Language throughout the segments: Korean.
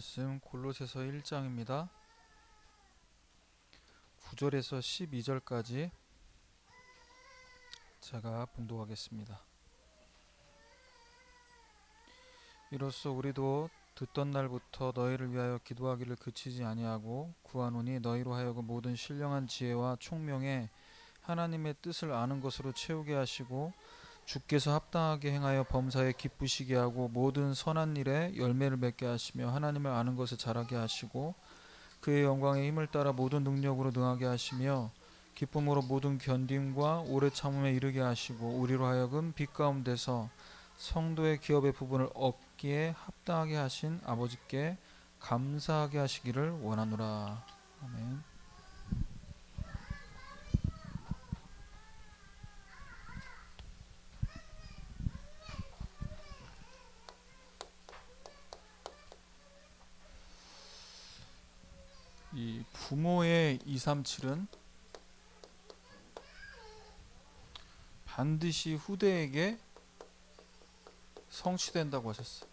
말씀 골로새서 1장입니다. 9절에서 12절까지 제가 봉독하겠습니다. 이로써 우리도 듣던 날부터 너희를 위하여 기도하기를 그치지 아니하고 구하노니 너희로 하여금 모든 신령한 지혜와 총명에 하나님의 뜻을 아는 것으로 채우게 하시고 주께서 합당하게 행하여 범사에 기쁘시게 하고 모든 선한 일에 열매를 맺게 하시며 하나님을 아는 것에 자라게 하시고 그의 영광의 힘을 따라 모든 능력으로 능하게 하시며 기쁨으로 모든 견딤과 오래 참음에 이르게 하시고 우리로 하여금 빛 가운데서 성도의 기업의 부분을 얻기에 합당하게 하신 아버지께 감사하게 하시기를 원하노라. 아멘. 이 부모의 237은 반드시 후대에게 성취된다고 하셨어요.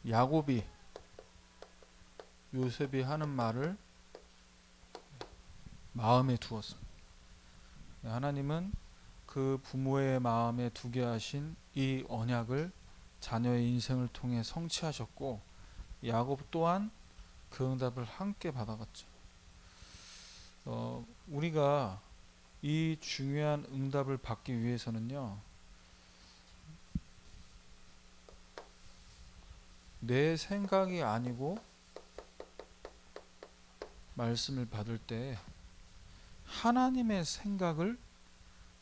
야곱이 요셉이 하는 말을 마음에 두었습니다. 하나님은 그 부모의 마음에 두게 하신 이 언약을 자녀의 인생을 통해 성취하셨고 야곱 또한 그 응답을 함께 받아갔죠. 우리가 이 중요한 응답을 받기 위해서는요, 내 생각이 아니고 말씀을 받을 때 하나님의 생각을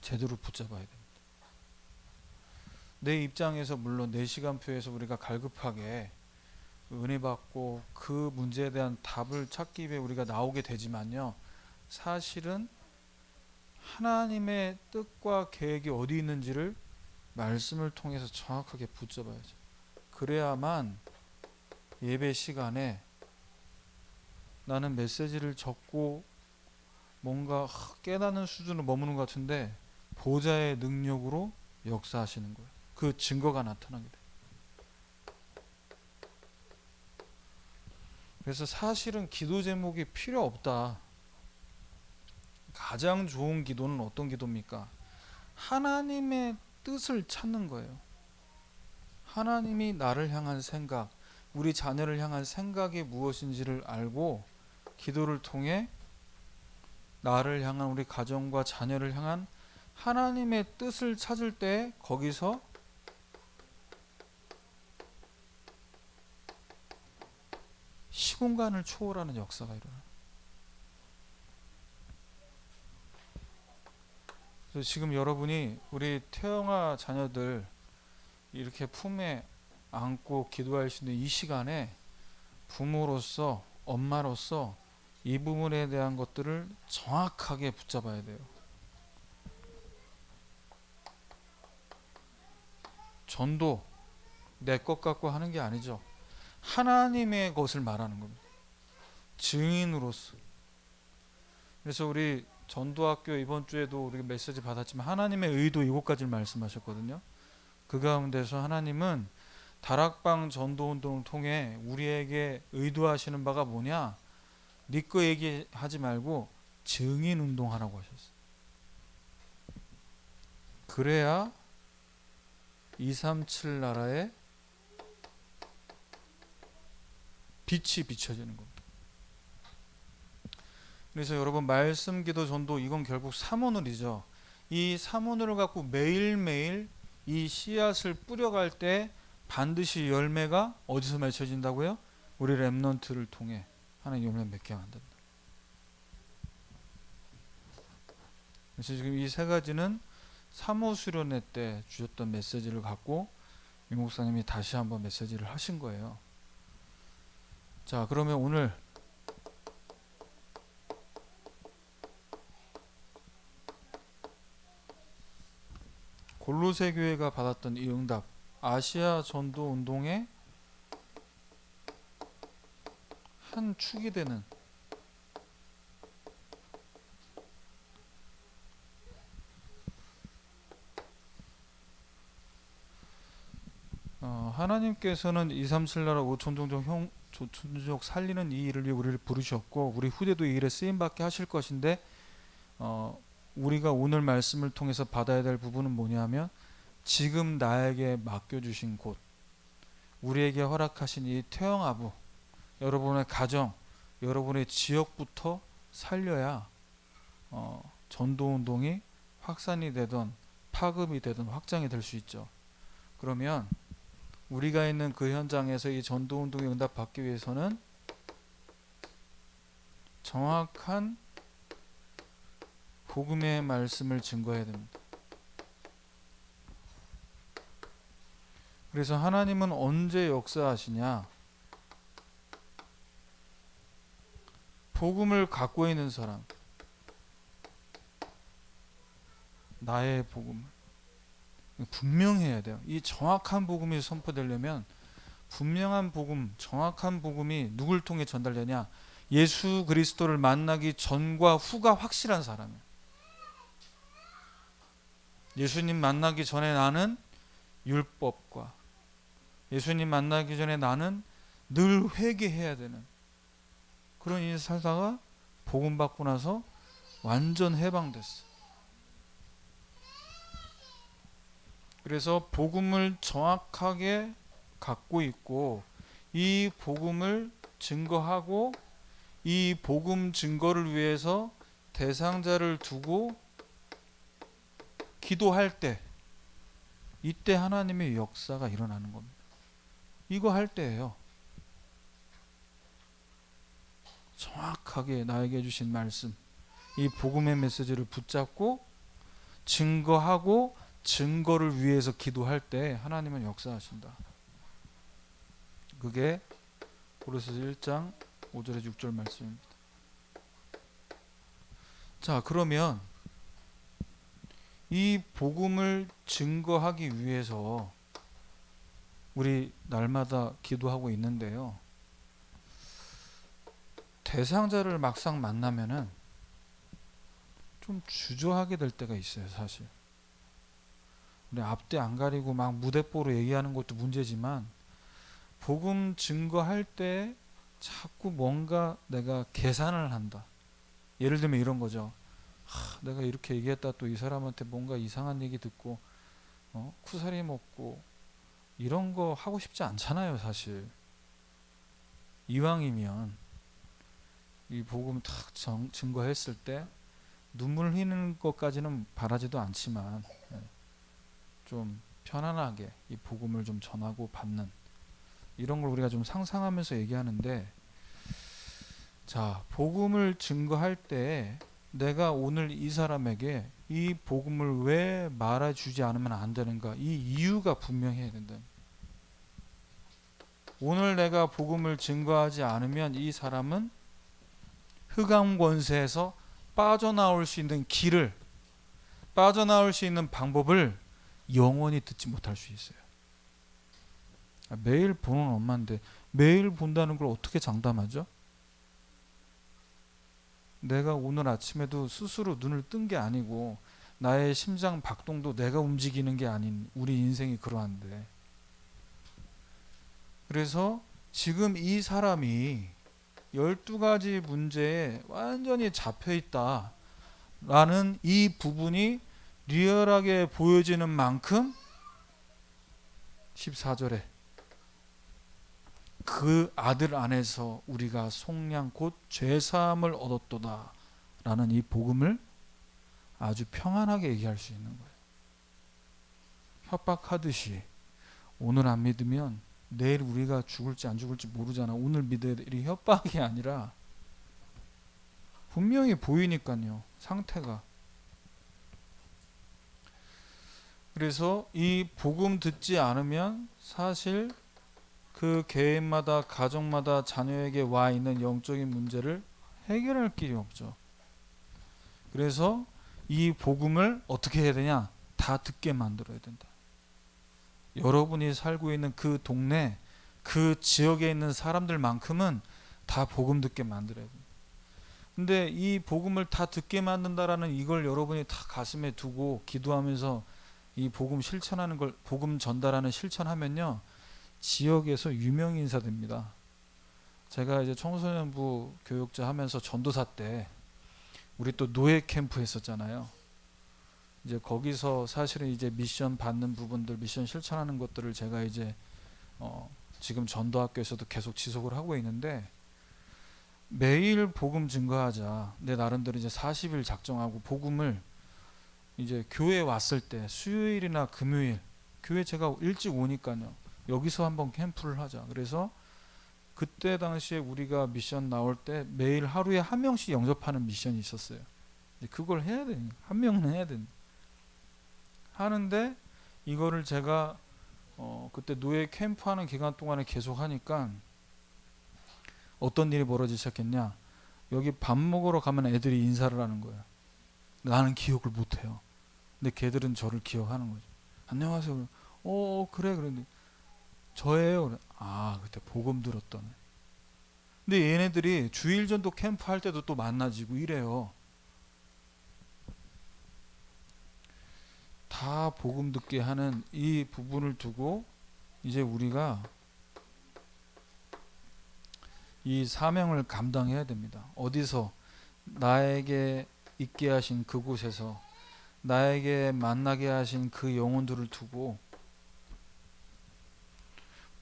제대로 붙잡아야 됩니다. 내 입장에서 물론 내 시간표에서 우리가 갈급하게 은혜 받고 그 문제에 대한 답을 찾기 위해 우리가 나오게 되지만요, 사실은 하나님의 뜻과 계획이 어디 있는지를 말씀을 통해서 정확하게 붙잡아야죠. 그래야만 예배 시간에 나는 메시지를 적고 뭔가 깨닫는 수준으로 머무는 것 같은데 보좌의 능력으로 역사하시는 거예요. 그 증거가 나타나게 돼요. 그래서 사실은 기도 제목이 필요 없다. 가장 좋은 기도는 어떤 기도입니까? 하나님의 뜻을 찾는 거예요. 하나님이 나를 향한 생각, 우리 자녀를 향한 생각이 무엇인지를 알고 기도를 통해 나를 향한 우리 가정과 자녀를 향한 하나님의 뜻을 찾을 때 거기서 시공간을 초월하는 역사가 일어나요. 그래서 지금 여러분이 우리 태영아 자녀들 이렇게 품에 안고 기도할 수 있는 이 시간에 부모로서 엄마로서 이 부분에 대한 것들을 정확하게 붙잡아야 돼요. 전도 내 것 갖고 하는 게 아니죠. 하나님의 것을 말하는 겁니다. 증인으로서. 그래서 우리 전도학교 이번 주에도 우리 메시지 받았지만 하나님의 의도 7가지를 말씀하셨거든요. 그 가운데서 하나님은 다락방 전도운동을 통해 우리에게 의도하시는 바가 뭐냐? 네 거 얘기하지 말고 증인운동하라고 하셨어요. 그래야 237 나라에 빛이 비춰지는 겁니다. 그래서 여러분 말씀, 기도, 전도 이건 결국 사모늘이죠. 이 사모늘을 갖고 매일매일 이 씨앗을 뿌려갈 때 반드시 열매가 어디서 맺혀진다고요? 우리 렘넌트를 통해 하나님 열매 맺게 만든다. 그래서 지금 이 3가지는 사모 수련회 때 주셨던 메시지를 갖고 임 목사님이 다시 한번 메시지를 하신 거예요. 자, 그러면 오늘 골로새 교회가 받았던 이 응답, 아시아 전도 운동의 한 축이 되는 하나님께서는 237 나라 5천 종족 살리는 이 일을 위해 우리를 부르셨고 우리 후대도 이 일에 쓰임받게 하실 것인데 우리가 오늘 말씀을 통해서 받아야 될 부분은 뭐냐면 지금 나에게 맡겨주신 곳, 우리에게 허락하신 이 태영아부, 여러분의 가정, 여러분의 지역부터 살려야 전도운동이 확산이 되든 파급이 되든 확장이 될 수 있죠. 그러면 우리가 있는 그 현장에서 이 전도운동에 응답받기 위해서는 정확한 복음의 말씀을 증거해야 됩니다. 그래서 하나님은 언제 역사하시냐? 복음을 갖고 있는 사람, 나의 복음을 분명해야 돼요. 이 정확한 복음이 선포되려면 분명한 복음, 정확한 복음이 누굴 통해 전달되냐? 예수 그리스도를 만나기 전과 후가 확실한 사람이에요. 예수님 만나기 전에 나는 율법과 예수님 만나기 전에 나는 늘 회개해야 되는 그런 인생 살다가 복음 받고 나서 완전 해방됐어. 그래서 복음을 정확하게 갖고 있고 이 복음을 증거하고 이 복음 증거를 위해서 대상자를 두고 기도할 때 이때 하나님의 역사가 일어나는 겁니다. 이거 할 때예요. 정확하게 나에게 주신 말씀, 이 복음의 메시지를 붙잡고 증거하고 증거를 위해서 기도할 때 하나님은 역사하신다. 그게 고린도서 1장 5절에 6절 말씀입니다. 자, 그러면 이 복음을 증거하기 위해서 우리 날마다 기도하고 있는데요. 대상자를 막상 만나면은 좀 주저하게 될 때가 있어요, 사실. 우리 앞뒤 안 가리고 막 무대뽀로 얘기하는 것도 문제지만 복음 증거할 때 자꾸 뭔가 내가 계산을 한다. 예를 들면 이런 거죠. 내가 이렇게 얘기했다 또 이 사람한테 뭔가 이상한 얘기 듣고 쿠사리 먹고 이런 거 하고 싶지 않잖아요, 사실. 이왕이면 이 복음 탁 증거했을 때 눈물 흘리는 것까지는 바라지도 않지만 좀 편안하게 이 복음을 좀 전하고 받는 이런 걸 우리가 좀 상상하면서 얘기하는데, 자, 복음을 증거할 때 내가 오늘 이 사람에게 이 복음을 왜 말해주지 않으면 안 되는가, 이 이유가 분명해야 된다. 오늘 내가 복음을 증거하지 않으면 이 사람은 흑암 권세에서 빠져나올 수 있는 길을, 빠져나올 수 있는 방법을 영원히 듣지 못할 수 있어요. 매일 보는 엄마인데 매일 본다는 걸 어떻게 장담하죠? 내가 오늘 아침에도 스스로 눈을 뜬 게 아니고 나의 심장 박동도 내가 움직이는 게 아닌 우리 인생이 그러한데, 그래서 지금 이 사람이 12가지 문제에 완전히 잡혀있다 라는 이 부분이 리얼하게 보여지는 만큼 14절에 그 아들 안에서 우리가 속량 곧 죄사함을 얻었도다 라는 이 복음을 아주 평안하게 얘기할 수 있는 거예요. 협박하듯이 오늘 안 믿으면 내일 우리가 죽을지 안 죽을지 모르잖아. 오늘 믿어야 돼. 이 협박이 아니라 분명히 보이니까요, 상태가. 그래서 이 복음 듣지 않으면 사실 그 개인마다 가정마다 자녀에게 와 있는 영적인 문제를 해결할 길이 없죠. 그래서 이 복음을 어떻게 해야 되냐? 다 듣게 만들어야 된다. 여러분이 살고 있는 그 동네, 그 지역에 있는 사람들만큼은 다 복음 듣게 만들어야 됩니다. 근데 이 복음을 다 듣게 만든다라는 이걸 여러분이 다 가슴에 두고 기도하면서 이 복음 실천하는 걸, 복음 전달하는 실천하면요, 지역에서 유명 인사됩니다. 제가 이제 청소년부 교육자 하면서 전도사 때 우리 또 노예 캠프 했었잖아요. 이제 거기서 사실은 이제 미션 받는 부분들, 미션 실천하는 것들을 제가 이제 지금 전도학교에서도 계속 지속을 하고 있는데, 매일 복음 증거하자. 내 나름대로 이제 40일 작정하고 복음을 이제 교회 왔을 때 수요일이나 금요일, 교회 제가 일찍 오니까요. 여기서 한번 캠프를 하자. 그래서 그때 당시에 우리가 미션 나올 때 매일 하루에 한 명씩 영접하는 미션이 있었어요. 그걸 해야 되니, 한 명은 해야 되니. 하는데 이거를 제가 그때 노예 캠프하는 기간 동안에 계속 하니까 어떤 일이 벌어지기 시작했냐. 여기 밥 먹으러 가면 애들이 인사를 하는 거예요. 나는 기억을 못해요. 근데 걔들은 저를 기억하는 거죠. 안녕하세요. 그래. 그런데 저예요. 아, 그때 복음 들었던. 근데 얘네들이 주일 전도 캠프 할 때도 또 만나지고 이래요. 다 복음 듣게 하는 이 부분을 두고 이제 우리가 이 사명을 감당해야 됩니다. 어디서? 나에게 있게 하신 그곳에서, 나에게 만나게 하신 그 영혼들을 두고.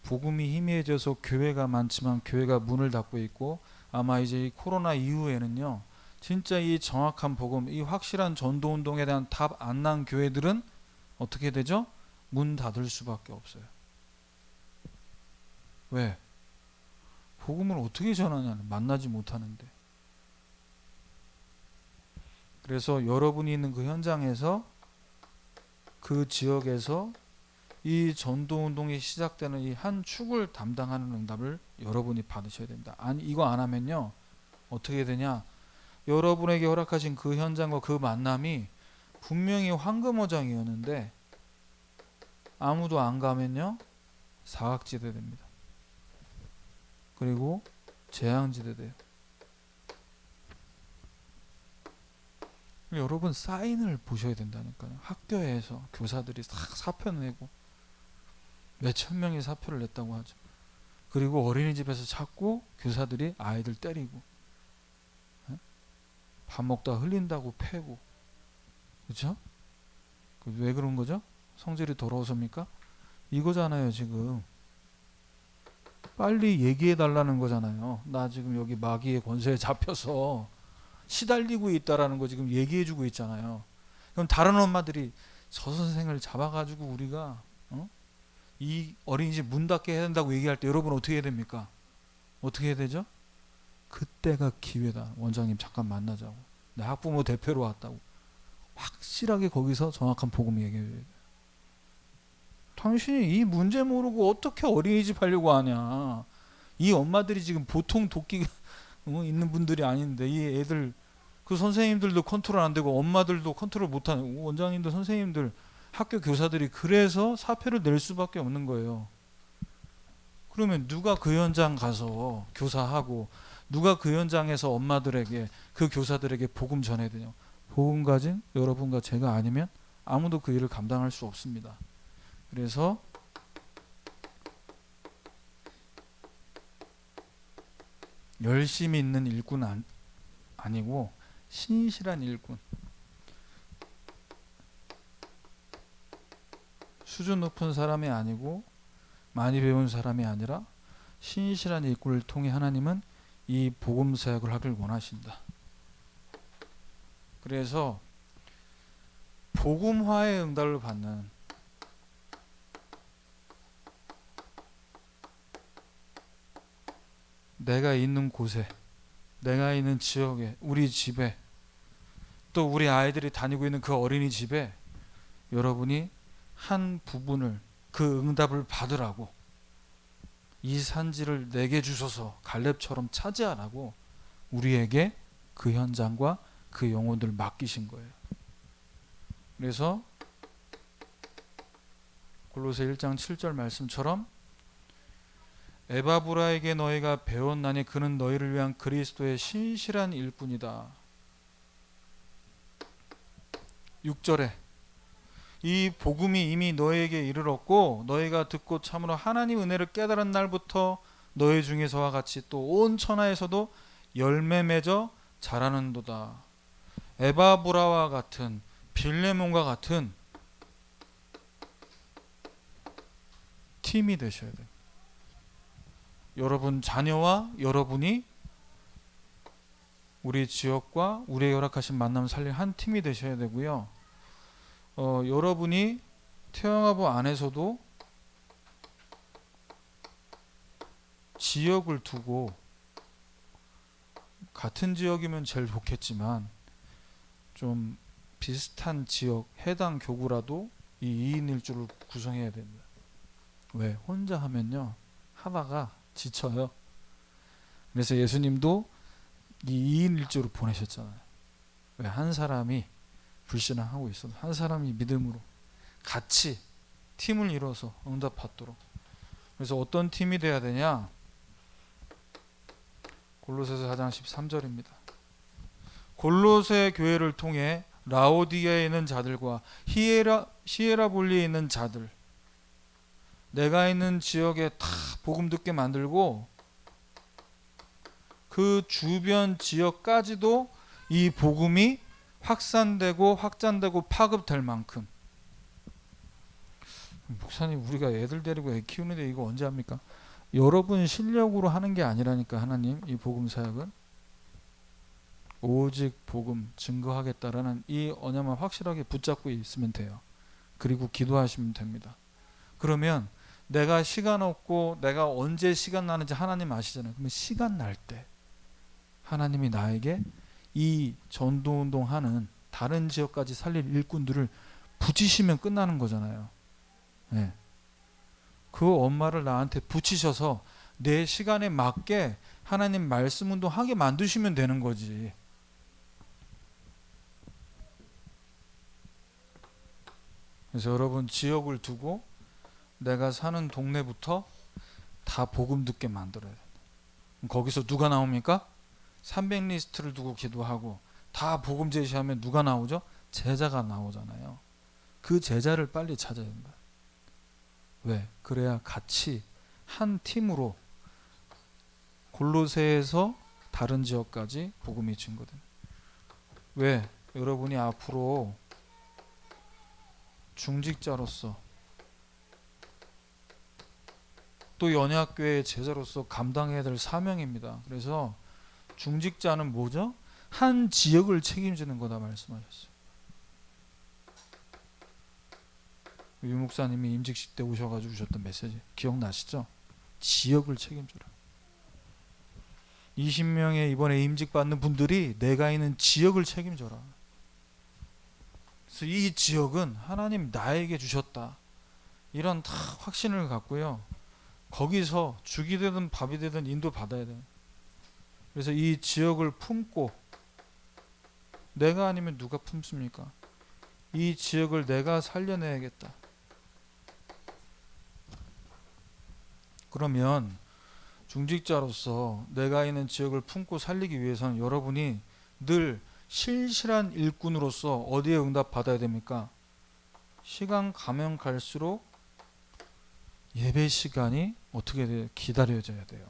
복음이 희미해져서 교회가 많지만 교회가 문을 닫고 있고, 아마 이제 이 코로나 이후에는요, 진짜 이 정확한 복음, 이 확실한 전도운동에 대한 답 안 난 교회들은 어떻게 되죠? 문 닫을 수밖에 없어요. 왜? 복음을 어떻게 전하냐는, 만나지 못하는데. 그래서 여러분이 있는 그 현장에서, 그 지역에서 이 전도운동이 시작되는 이 한 축을 담당하는 응답을 여러분이 받으셔야 됩니다. 아니, 이거 안 하면요, 어떻게 되냐, 여러분에게 허락하신 그 현장과 그 만남이 분명히 황금어장이었는데 아무도 안 가면요, 사각지대 됩니다. 그리고 재앙지대 돼요. 여러분, 사인을 보셔야 된다니까요. 학교에서 교사들이 싹 사표 내고, 몇천 명이 사표를 냈다고 하죠. 그리고 어린이집에서 자꾸 교사들이 아이들 때리고, 밥 먹다 흘린다고 패고, 그렇죠? 왜 그런 거죠? 성질이 더러워서입니까? 이거잖아요. 지금 빨리 얘기해 달라는 거잖아요. 나 지금 여기 마귀의 권세에 잡혀서 시달리고 있다라는 거 지금 얘기해 주고 있잖아요. 그럼 다른 엄마들이 저 선생을 잡아가지고 우리가 이 어린이집 문 닫게 해야 된다고 얘기할 때 여러분 어떻게 해야 됩니까? 어떻게 해야 되죠? 그때가 기회다. 원장님 잠깐 만나자고. 내 학부모 대표로 왔다고. 확실하게 거기서 정확한 복음 얘기해야 돼요. 당신이 이 문제 모르고 어떻게 어린이집 하려고 하냐. 이 엄마들이 지금 보통 도끼가 있는 분들이 아닌데, 이 애들, 그 선생님들도 컨트롤 안 되고 엄마들도 컨트롤 못하는, 원장님들, 선생님들, 학교 교사들이 그래서 사표를 낼 수밖에 없는 거예요. 그러면 누가 그 현장 가서 교사하고, 누가 그 현장에서 엄마들에게, 그 교사들에게 복음 전해야 되냐. 복음 가진 여러분과 제가 아니면 아무도 그 일을 감당할 수 없습니다. 그래서 열심히 있는 일꾼 아니고 신실한 일꾼, 수준 높은 사람이 아니고 많이 배운 사람이 아니라 신실한 일꾼을 통해 하나님은 이 복음 사역을 하길 원하신다. 그래서 복음화의 응답을 받는, 내가 있는 곳에, 내가 있는 지역에, 우리 집에, 또 우리 아이들이 다니고 있는 그 어린이집에 여러분이 한 부분을, 그 응답을 받으라고, 이 산지를 내게 주소서 갈렙처럼 차지하라고 우리에게 그 현장과 그 영혼들 맡기신 거예요. 그래서 골로새 1장 7절 말씀처럼 에바브라에게 너희가 배웠나니 그는 너희를 위한 그리스도의 신실한 일꾼이다. 6절에 이 복음이 이미 너에게 이르렀고 너희가 듣고 참으로 하나님 은혜를 깨달은 날부터 너희 중에서와 같이 또 온 천하에서도 열매 맺어 자라는도다. 에바브라와 같은 빌레몬과 같은 팀이 되셔야 돼요. 여러분 자녀와 여러분이 우리 지역과 우리의 허락하신 만남 살릴 한 팀이 되셔야 되고요. 여러분이 태영아부 안에서도 지역을 두고 같은 지역이면 제일 좋겠지만 좀 비슷한 지역 해당 교구라도 이 2인 1조를 구성해야 됩니다. 왜? 혼자 하면요 하다가 지쳐요. 그래서 예수님도 이 2인 1조를 보내셨잖아요. 왜? 한 사람이 불신앙하고 있어도 한 사람이 믿음으로 같이 팀을 이뤄서 응답받도록. 그래서 어떤 팀이 돼야 되냐? 골로새서 4장 13절입니다. 골로새 교회를 통해 라오디게에 있는 자들과 히에라볼리에 있는 자들, 내가 있는 지역에 다 복음 듣게 만들고 그 주변 지역까지도 이 복음이 확산되고 확장되고 파급될 만큼. 목사님 우리가 애들 데리고 애 키우는데 이거 언제 합니까? 여러분 실력으로 하는 게 아니라니까. 하나님 이 복음 사역은 오직 복음 증거하겠다라는 이 언약만 확실하게 붙잡고 있으면 돼요. 그리고 기도하시면 됩니다. 그러면 내가 시간 없고 내가 언제 시간 나는지 하나님 아시잖아요. 그러면 시간 날 때 하나님이 나에게 이 전도운동 하는 다른 지역까지 살릴 일꾼들을 붙이시면 끝나는 거잖아요. 네. 그 엄마를 나한테 붙이셔서 내 시간에 맞게 하나님 말씀 운동하게 만드시면 되는 거지. 그래서 여러분 지역을 두고 내가 사는 동네부터 다 복음 듣게 만들어야 된다. 거기서 누가 나옵니까? 300리스트를 두고 기도하고 다 복음 제시하면 누가 나오죠? 제자가 나오잖아요. 그 제자를 빨리 찾아야 된다. 왜? 그래야 같이 한 팀으로 골로새에서 다른 지역까지 복음이 증거된. 왜? 여러분이 앞으로 중직자로서 또 연약교회의 제자로서 감당해야 될 사명입니다. 그래서 중직자는 뭐죠? 한 지역을 책임지는 거다 말씀하셨어요. 유 목사님이 임직식 때 오셔가지고 주셨던 메시지 기억나시죠? 지역을 책임져라. 20명의 이번에 임직받는 분들이 내가 있는 지역을 책임져라. 그래서 이 지역은 하나님 나에게 주셨다. 이런 다 확신을 갖고요. 거기서 죽이 되든 밥이 되든 인도 받아야 돼요. 그래서 이 지역을 품고 내가 아니면 누가 품습니까? 이 지역을 내가 살려내야겠다. 그러면 중직자로서 내가 있는 지역을 품고 살리기 위해서는 여러분이 늘 실실한 일꾼으로서 어디에 응답 받아야 됩니까? 시간 가면 갈수록 예배 시간이 어떻게 돼요? 기다려져야 돼요.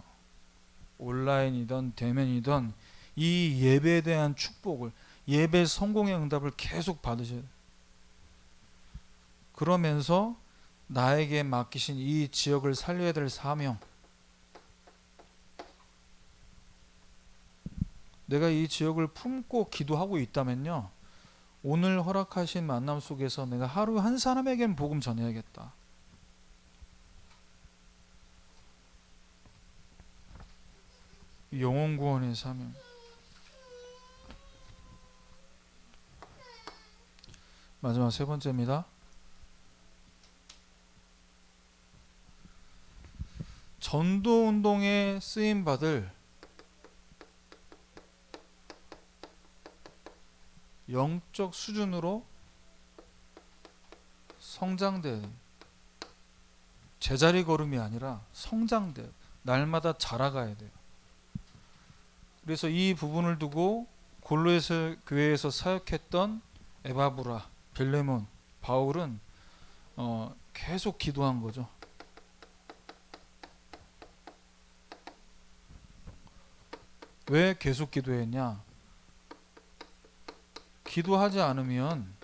온라인이든 대면이든 이 예배에 대한 축복을, 예배 성공의 응답을 계속 받으셔야 돼요. 그러면서 나에게 맡기신 이 지역을 살려야 될 사명, 내가 이 지역을 품고 기도하고 있다면요, 오늘 허락하신 만남 속에서 내가 하루 한 사람에게는 복음 전해야겠다. 영혼 구원의 사명. 마지막 세 번째입니다. 전도운동에 쓰임받을 영적 수준으로 성장돼야 돼요. 제자리 걸음이 아니라 성장돼요. 날마다 자라가야 돼요. 그래서 이 부분을 두고 골로새 교회에서 사역했던 에바브라, 빌레몬, 바울은 계속 기도한 거죠. 왜 계속 기도했냐? 기도하지 않으면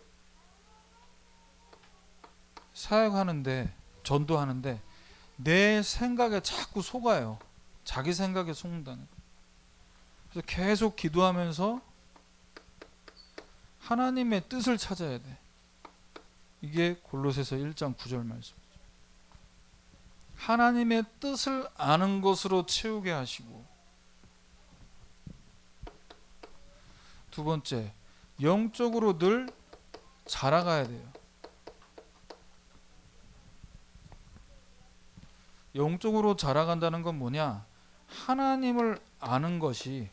사역하는데, 전도하는데 내 생각에 자꾸 속아요. 자기 생각에 속는다는. 그래서 계속 기도하면서 하나님의 뜻을 찾아야 돼. 이게 골로새서 1장 9절 말씀. 하나님의 뜻을 아는 것으로 채우게 하시고, 두 번째, 영적으로 늘 자라가야 돼요. 영적으로 자라간다는 건 뭐냐? 하나님을 아는 것이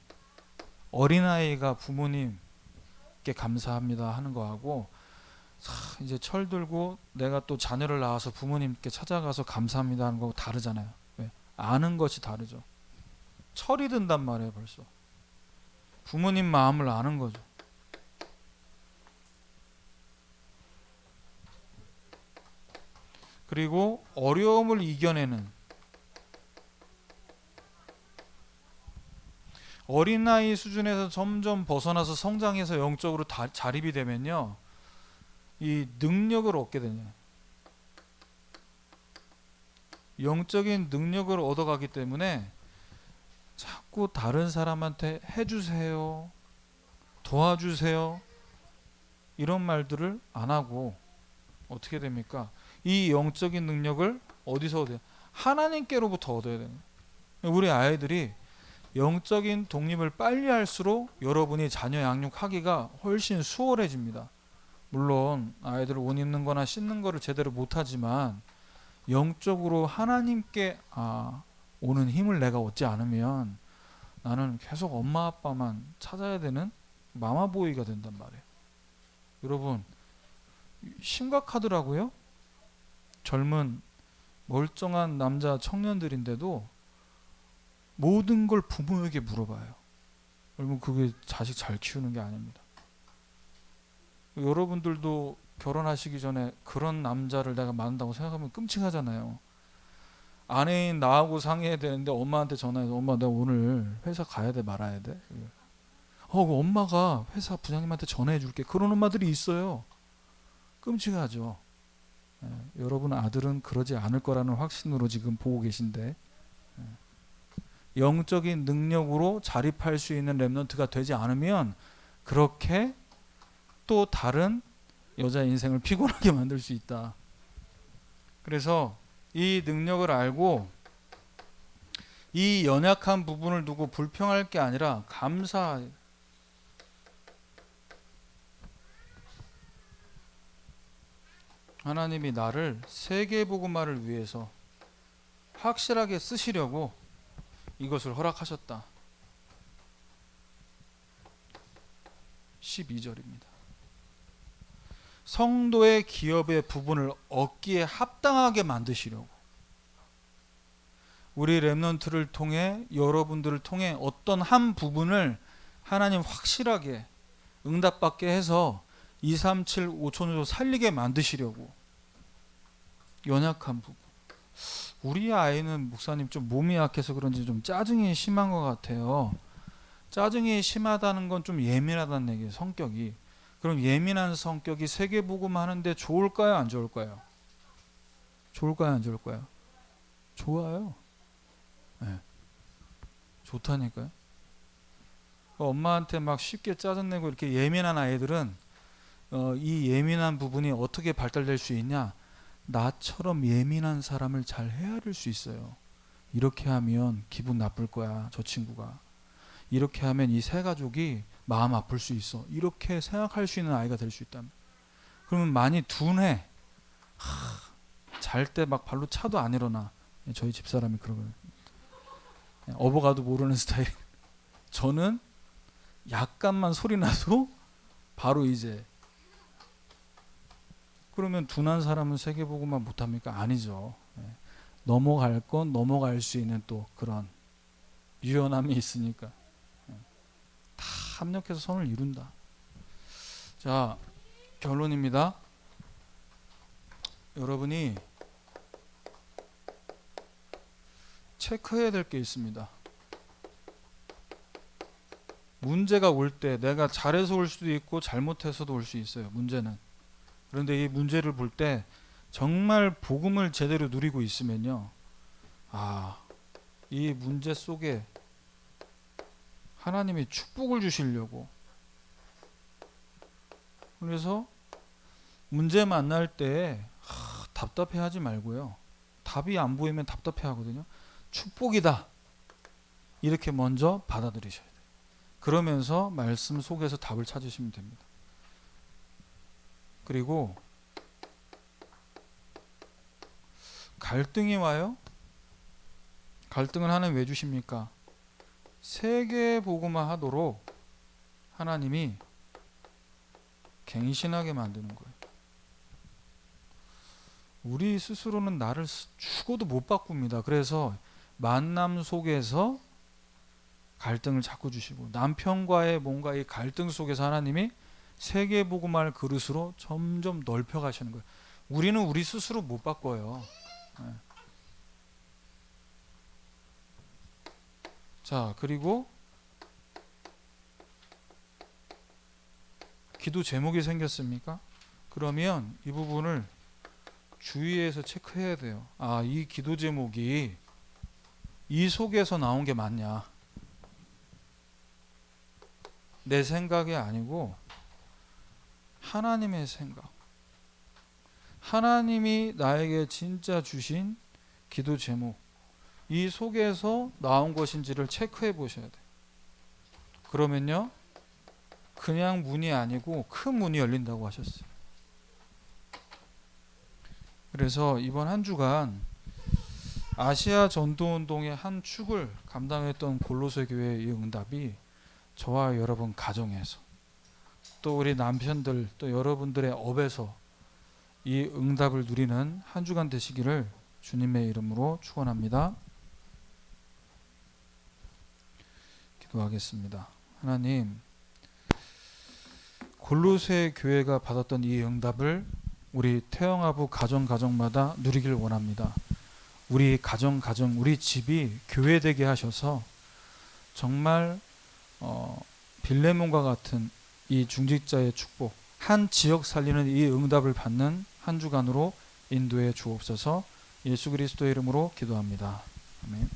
어린아이가 부모님께 감사합니다 하는 거하고, 이제 철들고 내가 또 자녀를 낳아서 부모님께 찾아가서 감사합니다 하는 거하고 다르잖아요. 왜? 아는 것이 다르죠. 철이 든단 말이에요. 벌써 부모님 마음을 아는 거죠. 그리고 어려움을 이겨내는, 어린아이 수준에서 점점 벗어나서 성장해서 영적으로 자립이 되면요, 이 능력을 얻게 되냐, 영적인 능력을 얻어가기 때문에 자꾸 다른 사람한테 해주세요, 도와주세요 이런 말들을 안 하고 어떻게 됩니까? 이 영적인 능력을 어디서 얻어요? 하나님께로부터 얻어야 돼요. 우리 아이들이 영적인 독립을 빨리 할수록 여러분이 자녀 양육하기가 훨씬 수월해집니다. 물론 아이들을 옷 입는 거나 씻는 거를 제대로 못하지만 영적으로 하나님께 오는 힘을 내가 얻지 않으면 나는 계속 엄마 아빠만 찾아야 되는 마마보이가 된단 말이에요. 여러분, 심각하더라고요. 젊은 멀쩡한 남자 청년들인데도 모든 걸 부모에게 물어봐요. 여러분, 그게 자식 잘 키우는 게 아닙니다. 여러분들도 결혼하시기 전에 그런 남자를 내가 만난다고 생각하면 끔찍하잖아요. 아내인 나하고 상의해야 되는데 엄마한테 전화해서 엄마 내가 오늘 회사 가야 돼 말아야 돼? 엄마가 회사 부장님한테 전화해 줄게. 그런 엄마들이 있어요. 끔찍하죠. 여러분 아들은 그러지 않을 거라는 확신으로 지금 보고 계신데, 영적인 능력으로 자립할 수 있는 렘넌트가 되지 않으면 그렇게 또 다른 여자 인생을 피곤하게 만들 수 있다. 그래서 이 능력을 알고 이 연약한 부분을 두고 불평할 게 아니라 감사해요. 하나님이 나를 세계복음화를 위해서 확실하게 쓰시려고 이것을 허락하셨다. 12절입니다. 성도의 기업의 부분을 얻기에 합당하게 만드시려고, 우리 렘넌트를 통해, 여러분들을 통해 어떤 한 부분을 하나님 확실하게 응답받게 해서 2, 3, 7, 5천 살리게 만드시려고. 연약한 부분. 우리 아이는 목사님 좀 몸이 약해서 그런지 좀 짜증이 심한 것 같아요. 짜증이 심하다는 건 좀 예민하다는 얘기예요. 성격이. 그럼 예민한 성격이 세계복음 하는데 좋을까요? 안 좋을까요? 좋을까요? 안 좋을까요? 좋아요. 네. 좋다니까요. 엄마한테 막 쉽게 짜증내고 이렇게 예민한 아이들은 이 예민한 부분이 어떻게 발달될 수 있냐? 나처럼 예민한 사람을 잘 헤아릴 수 있어요. 이렇게 하면 기분 나쁠 거야, 저 친구가. 이렇게 하면 이 세 가족이 마음 아플 수 있어. 이렇게 생각할 수 있는 아이가 될 수 있다. 그러면 많이 둔해. 잘 때 막 발로 차도 안 일어나. 저희 집사람이 그러거든요. 어버가도 모르는 스타일. 저는 약간만 소리 나도 바로 이제. 그러면 둔한 사람은 세계복음만 못합니까? 아니죠. 넘어갈 건 넘어갈 수 있는 또 그런 유연함이 있으니까 다 합력해서 선을 이룬다. 자, 결론입니다. 여러분이 체크해야 될 게 있습니다. 문제가 올 때 내가 잘해서 올 수도 있고 잘못해서도 올 수 있어요. 문제는. 그런데 이 문제를 볼 때 정말 복음을 제대로 누리고 있으면요. 이 문제 속에 하나님이 축복을 주시려고. 그래서 문제 만날 때 답답해하지 말고요. 답이 안 보이면 답답해하거든요. 축복이다. 이렇게 먼저 받아들이셔야 돼요. 그러면서 말씀 속에서 답을 찾으시면 됩니다. 그리고 갈등이 와요. 갈등을 하나님 왜 주십니까? 세계 복음화 하도록 하나님이 갱신하게 만드는 거예요. 우리 스스로는 나를 죽어도 못 바꿉니다. 그래서 만남 속에서 갈등을 자꾸 주시고, 남편과의 뭔가 이 갈등 속에서 하나님이 세계 복음화를 그릇으로 점점 넓혀 가시는 거예요. 우리는 우리 스스로 못 바꿔요. 자, 그리고 기도 제목이 생겼습니까? 그러면 이 부분을 주의해서 체크해야 돼요. 이 기도 제목이 이 속에서 나온 게 맞냐? 내 생각이 아니고 하나님의 생각. 하나님이 나에게 진짜 주신 기도 제목. 이 속에서 나온 것인지를 체크해 보셔야 돼요. 그러면요, 그냥 문이 아니고 큰 문이 열린다고 하셨어요. 그래서 이번 한 주간 아시아 전도운동의 한 축을 감당했던 골로새 교회의 이 응답이 저와 여러분 가정에서, 또 우리 남편들, 또 여러분들의 업에서 이 응답을 누리는 한 주간 되시기를 주님의 이름으로 축원합니다. 기도하겠습니다. 하나님, 골로새 교회가 받았던 이 응답을 우리 태영아부 가정마다 누리길 원합니다. 우리 가정, 우리 집이 교회 되게 하셔서 정말 빌레몬과 같은 이 중직자의 축복, 한 지역 살리는 이 응답을 받는 한 주간으로 인도해 주옵소서. 예수 그리스도의 이름으로 기도합니다. 아멘.